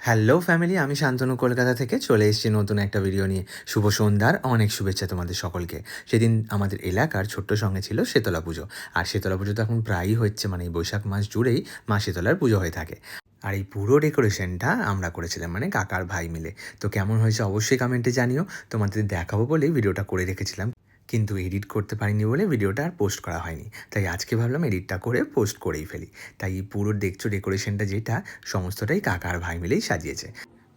Hello family, আমি শান্তনু কলকাতা থেকে চলে এসেছি নতুন একটা ভিডিও নিয়ে। শুভ সন্ধ্যার অনেক শুভেচ্ছা তোমাদের সকলকে। সেদিন আমাদের এলাকার ছোট্ট সঙ্গে ছিল শীতলা পুজো। আর শীতলা পুজো তো এখন প্রায়ই হচ্ছে, মানে এই বৈশাখ মাস জুড়েই মা শীতলার পুজো হয়ে থাকে। আর এই পুরো ডেকোরেশনটা আমরা করেছিলাম, মানে কাকার ভাই মিলে। তো কেমন হয়েছে অবশ্যই কমেন্টে জানিও। তোমাদের দেখাবো বলেই ভিডিওটা করে রেখেছিলাম, কিন্তু এডিট করতে পারিনি বলে ভিডিওটা আর পোস্ট করা হয়নি। তাই আজকে ভাবলাম এডিটটা করে পোস্ট করেই ফেলি। তাই পুরো দেখছো ডেকোরেশনটা যেটা, সমস্তটাই কাকার ভাই মিলেই সাজিয়েছে।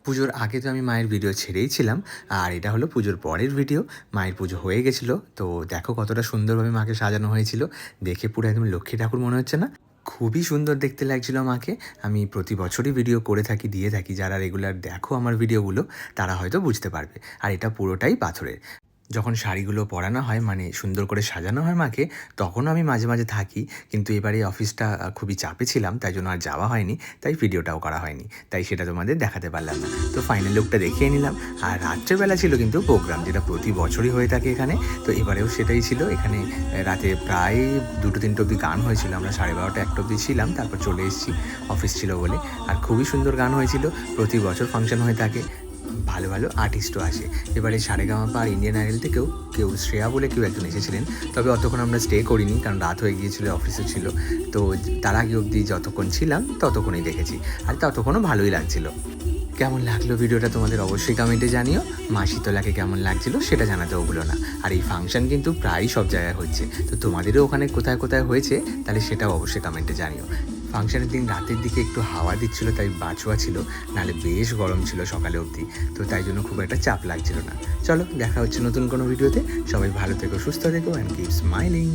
পুজোর আগে তো আমি মায়ের ভিডিও ছেড়েই ছিলাম, আর এটা হলো পুজোর পরের ভিডিও। মায়ের পুজো হয়ে গেছিলো, তো দেখো কতটা সুন্দরভাবে মাকে সাজানো হয়েছিল। দেখে পুরো একদম লক্ষ্মী ঠাকুর মনে হচ্ছে না? খুবই সুন্দর দেখতে লাগছিল মাকে। আমি প্রতি বছরই ভিডিও করে থাকি, দিয়ে থাকি। যারা রেগুলার দেখো আমার ভিডিওগুলো তারা হয়তো বুঝতে পারবে। আর এটা পুরোটাই পাথরের। যখন শাড়িগুলো পরানো হয়, মানে সুন্দর করে সাজানো হয় মাকে, তখনও আমি মাঝে মাঝে থাকি। কিন্তু এবারে অফিসটা খুবই চাপে ছিলাম, তাই জন্য আর যাওয়া হয়নি, তাই ভিডিওটাও করা হয়নি, তাই সেটা তোমাদের দেখাতে পারলাম না। তো ফাইনাল লুকটা দেখিয়ে নিলাম। আর রাত্রেবেলা ছিল কিন্তু প্রোগ্রাম, যেটা প্রতি বছরই হয়ে থাকে এখানে। তো এবারেও সেটাই ছিল। এখানে রাতে প্রায় 2-3টে অবধি গান হয়েছিল। আমরা 12:30 1টা অবধি ছিলাম, তারপর চলে এসেছি, অফিস ছিল বলে। আর খুবই সুন্দর গান হয়েছিল। প্রতি বছর ফাংশন হয়ে থাকে, ভালো ভালো আর্টিস্টও আসে। এবারে সারেগামাপা আর ইন্ডিয়ান আইডল থেকেও কেউ, শ্রেয়া বলে কেউ একজন এসেছিলেন। তবে অতক্ষণ আমরা স্টে করিনি, কারণ রাত হয়ে গিয়েছিলো, অফিসে ছিল। তো তার আগে অবধি যতক্ষণ ছিলাম ততক্ষণই দেখেছি, আর ততক্ষণও ভালোই লাগছিল। কেমন লাগলো ভিডিওটা তোমাদের অবশ্যই কমেন্টে জানিও। মা শীতলাকে কেমন লাগছিল সেটা জানাতেও ভুলো না। আর এই ফাংশন কিন্তু প্রায়ই সব জায়গায় হচ্ছে, তো তোমাদেরও ওখানে কোথায় কোথায় হয়েছে তাহলে সেটাও অবশ্যই কমেন্টে জানিও। ফাংশনের দিন রাতের দিকে একটু হাওয়া দিচ্ছিলো, তাই বাঁচোয়া ছিল, নাহলে বেশ গরম ছিল সকালে অবধি। তো তাই জন্য খুব একটা চাপ লাগছিল না। চলো, দেখা হচ্ছে নতুন কোনো ভিডিওতে। সবাই ভালো থেকো, সুস্থ থেকো, অ্যান্ড কিপ স্মাইলিং।